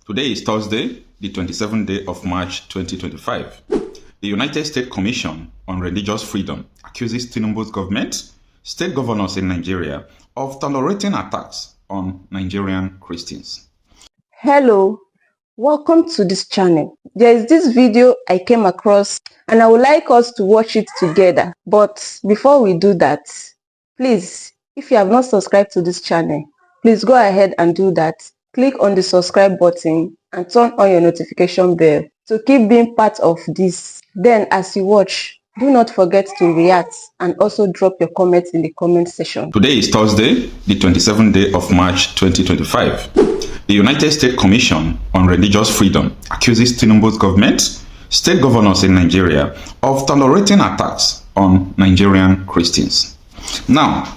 Today is Thursday, the 27th day of March 2025. The United States Commission on Religious Freedom accuses Tinubu's government, state governors in Nigeria, of tolerating attacks on Nigerian Christians. Hello, welcome to this channel. There is this video I came across and I would like us to watch it together. But before we do that, please, if you have not subscribed to this channel, please go ahead and do that. Click on the subscribe button and turn on your notification bell to keep being part of this. Then as you watch, do not forget to react and also drop your comments in the comment section. Today is Thursday, the 27th day of March 2025. The United States Commission on Religious Freedom accuses Tinubu's government, state governors in Nigeria, of tolerating attacks on Nigerian Christians. Now,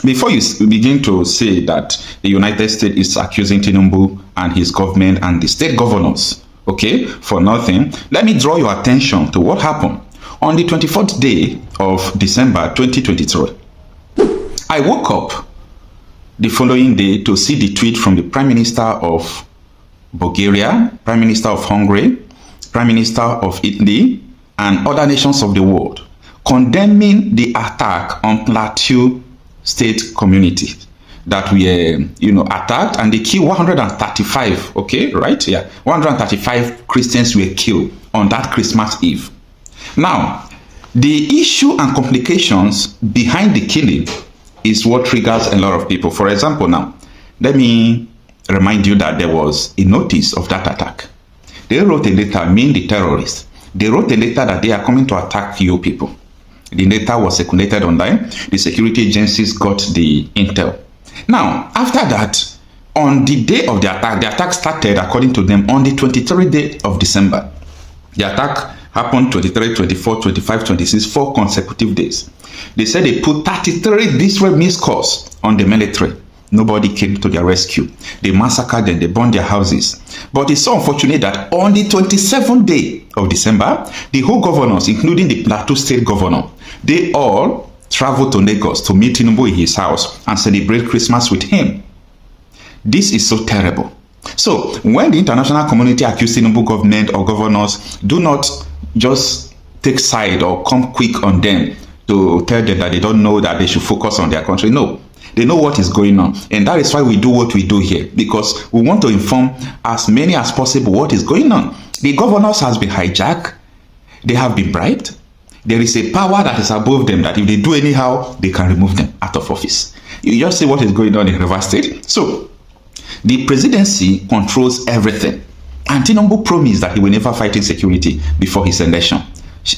before you begin to say that the United States is accusing Tinubu and his government and the state governors, okay, for nothing, let me draw your attention to what happened on the 24th day of December 2023. I woke up the following day to see the tweet from the Prime Minister of Bulgaria, Prime Minister of Hungary, Prime Minister of Italy, and other nations of the world condemning the attack on Plateau State community that were, attacked, and they killed 135, okay, right? Yeah, 135 Christians were killed on that Christmas Eve. Now, the issue and complications behind the killing is what triggers a lot of people. For example, now, let me remind you that there was a notice of that attack. They wrote a letter, the terrorists. They wrote a letter that they are coming to attack your people. The letter was circulated online. The security agencies got the intel. Now, after that, on the day of the attack started, according to them, on the 23rd day of December. The attack happened 23, 24, 25, 26, 4 consecutive days. They said they put 33 different missed calls on the military. Nobody came to their rescue. They massacred them, they burned their houses. But it's so unfortunate that on the 27th day of December, the whole governors, including the Plateau State governor, they all traveled to Lagos to meet Tinubu in his house and celebrate Christmas with him. This is so terrible. So when the international community accused Tinubu government or governors, do not just take side or come quick on them to tell them that they don't know that they should focus on their country. No. They know what is going on, and that is why we do what we do here, because we want to inform as many as possible what is going on. The governors has been hijacked, they have been bribed. There is a power that is above them that if they do anyhow, they can remove them out of office. You just see what is going on in Rivers State. So, the presidency controls everything, and Tinubu promised that he will never fight insecurity before his election.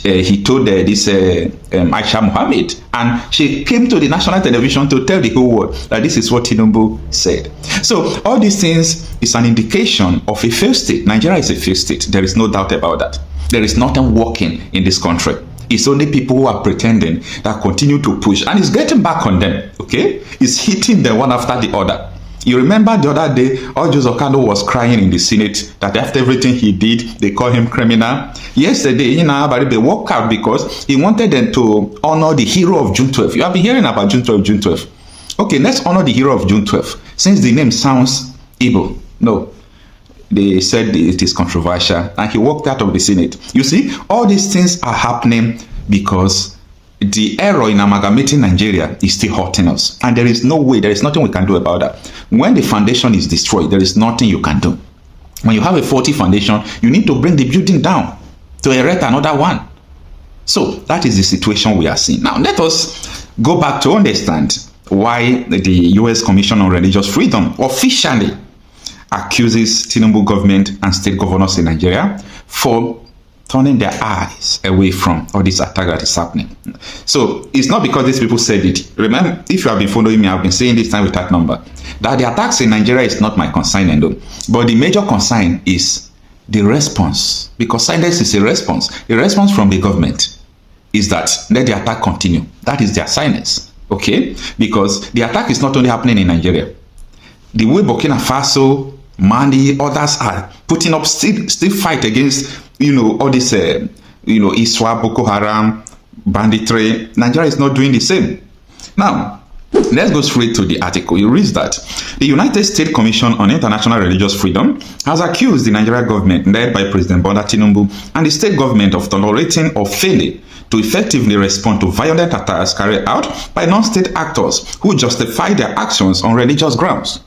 He told this Aisha Mohammed, and she came to the national television to tell the whole world that this is what Tinubu said. So all these things is an indication of a failed state. Nigeria is a failed state. There is no doubt about that. There is nothing working in this country. It's only people who are pretending that continue to push, and it's getting back on them, okay? It's hitting them one after the other. You remember the other day, Joseph Okano was crying in the Senate that after everything he did, they call him criminal. Yesterday, they walked out because he wanted them to honor the hero of June 12. You have been hearing about June 12, June 12. Okay, let's honor the hero of June 12. Since the name sounds evil. No. They said it is controversial, and he walked out of the Senate. You see, all these things are happening because the error in amalgamating Nigeria is still hurting us, and there is no way, there is nothing we can do about that. When the foundation is destroyed, there is nothing you can do. When you have a faulty foundation, you need to bring the building down to erect another one. So that is the situation we are seeing. Now let us go back to understand why the U.S. Commission on Religious Freedom officially accuses Tinubu government and state governors in Nigeria for turning their eyes away from all this attack that is happening. So it's not because these people said it. Remember, if you have been following me, I've been saying this time with that number, that the attacks in Nigeria is not my concern alone. But the major concern is the response, because silence is a response. The response from the government is that let the attack continue. That is their silence, okay? Because the attack is not only happening in Nigeria. The way Burkina Faso, Mali, others are putting up still fight against all this, ISWA, Boko Haram, banditry. Nigeria is not doing the same. Now, Let's go straight to the article. It reads that the United States Commission on International Religious Freedom has accused the Nigerian government, led by President Bola Tinubu, and the state government of tolerating or failing to effectively respond to violent attacks carried out by non-state actors who justify their actions on religious grounds.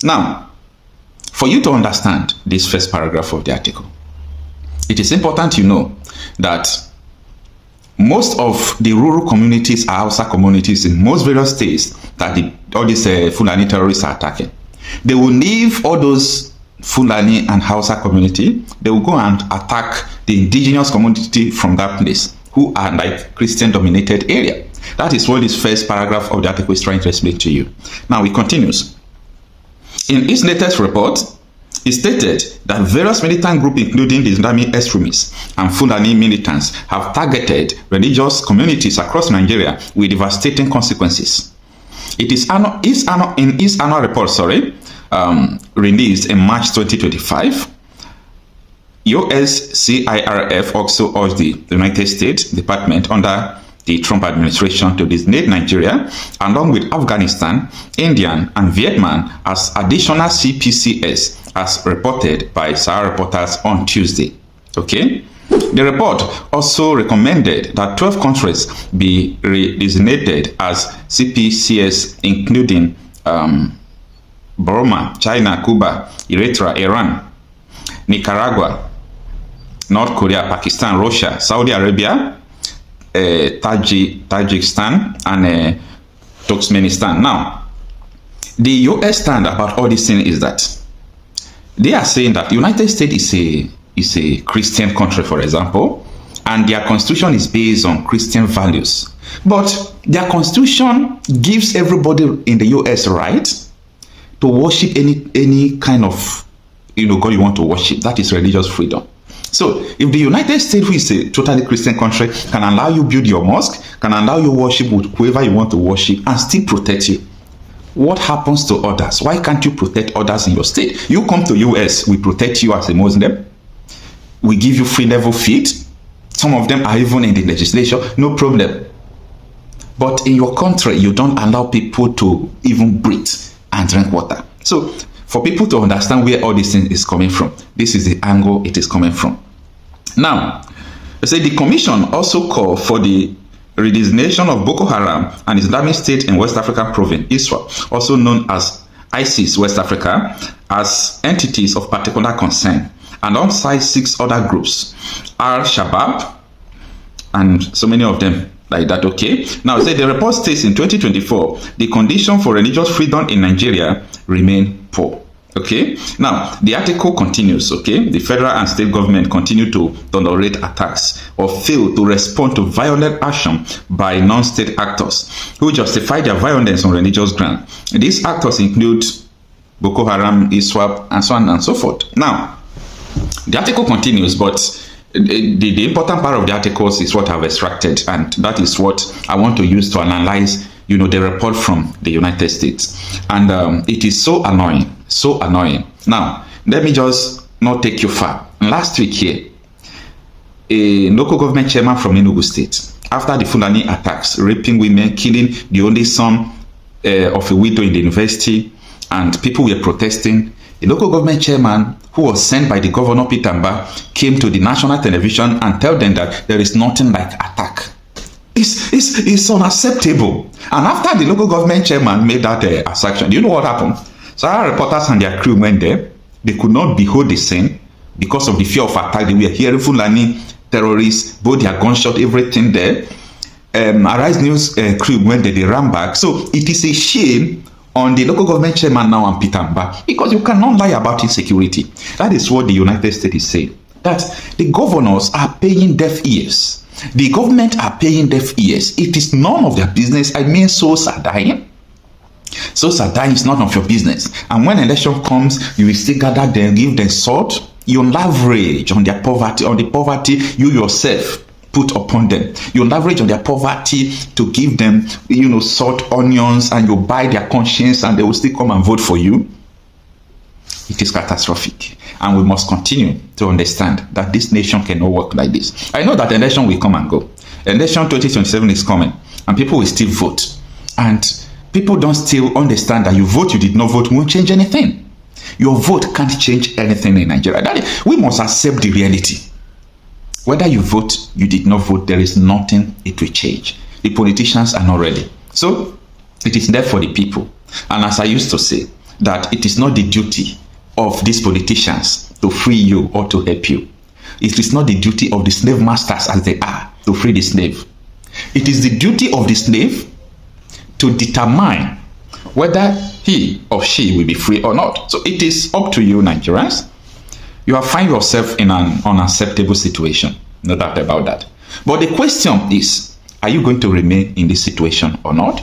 Now, for you to understand this first paragraph of the article, it is important you know that most of the rural communities are Hausa communities in most various states that all these Fulani terrorists are attacking. They will leave all those Fulani and Hausa community. They will go and attack the indigenous community from that place, who are like Christian-dominated area. That is what this first paragraph of the article is trying to explain to you. Now it continues. In its latest report, it stated that various militant groups, including the Islamic extremists and Fulani militants, have targeted religious communities across Nigeria with devastating consequences. It is in its annual report, released in March 2025. USCIRF also urged the United States Department under the Trump administration to designate Nigeria, along with Afghanistan, India, and Vietnam, as additional CPCS, as reported by Sahara reporters on Tuesday. Okay? The report also recommended that 12 countries be designated as CPCS, including Burma, China, Cuba, Eritrea, Iran, Nicaragua, North Korea, Pakistan, Russia, Saudi Arabia, Tajikistan, and Turkmenistan. Now, the US stand about all these things is that they are saying that the United States is a Christian country, for example, and their constitution is based on Christian values. But their constitution gives everybody in the US right to worship any kind of God you want to worship. That is religious freedom. So if the United States, who is a totally Christian country, can allow you build your mosque, can allow you worship with whoever you want to worship, and still protect you, what happens to others? Why can't you protect others in your state? You come to US, we protect you as a Muslim. We give you free level feed. Some of them are even in the legislation, no problem. But in your country, you don't allow people to even breathe and drink water. So for people to understand where all this thing is coming from, this is the angle it is coming from. Now, they say the commission also called for the redesignation of Boko Haram and Islamic State in West African province, ISWAP, also known as ISIS West Africa, as entities of particular concern, alongside 6 other groups, Al-Shabaab, and so many of them like that. Okay. Now, say the report states in 2024, the condition for religious freedom in Nigeria remain poor. Okay. Now, the article continues. Okay. The federal and state government continue to tolerate attacks or fail to respond to violent action by non-state actors who justify their violence on religious grounds. These actors include Boko Haram, ISWAP, and so on and so forth. Now, the article continues, but the important part of the articles is what I've extracted, and that is what I want to use to analyze, the report from the United States. And it is so annoying, so annoying. Now, let me just not take you far. Last week here, a local government chairman from Enugu State, after the Fulani attacks, raping women, killing the only son of a widow in the university, and people were protesting, a local government chairman who was sent by the governor Peter Mba came to the national television and told them that there is nothing like attack. It's unacceptable. And after the local government chairman made that assertion, do you know what happened? So our reporters and their crew went there. They could not behold the scene because of the fear of attack. They were hearing Fulani terrorists, both their gunshot, everything there. Arise News crew went there, they ran back. So it is a shame on the local government chairman now and Peter Mba, because you cannot lie about insecurity. That is what the United States is saying. That the governors are paying deaf ears. The government are paying deaf ears. It is none of their business. I mean, souls are dying. Souls are dying is none of your business. And when election comes, you will still gather them, give them salt. You leverage on their poverty, on the poverty you yourself put upon them. You leverage on their poverty to give them, salt, onions, and you buy their conscience, and they will still come and vote for you. It is catastrophic, and we must continue to understand that this nation cannot work like this. I know that election will come and go. Election 2027 is coming, and people will still vote. And people don't still understand that you vote, you did not vote, won't change anything. Your vote can't change anything in Nigeria. We must accept the reality. Whether you vote, you did not vote, there is nothing it will change. The politicians are not ready. So it is there for the people. And as I used to say, that it is not the duty of these politicians to free you or to help you. It is not the duty of the slave masters as they are to free the slave. It is the duty of the slave to determine whether he or she will be free or not. So it is up to you, Nigerians. You have found yourself in an unacceptable situation, no doubt about that. But the question is, are you going to remain in this situation or not?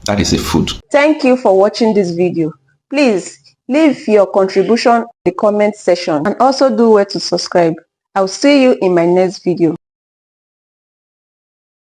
That is a food. Thank you for watching this video. Please leave your contribution in the comment section and also do well to subscribe. I'll see you in my next video.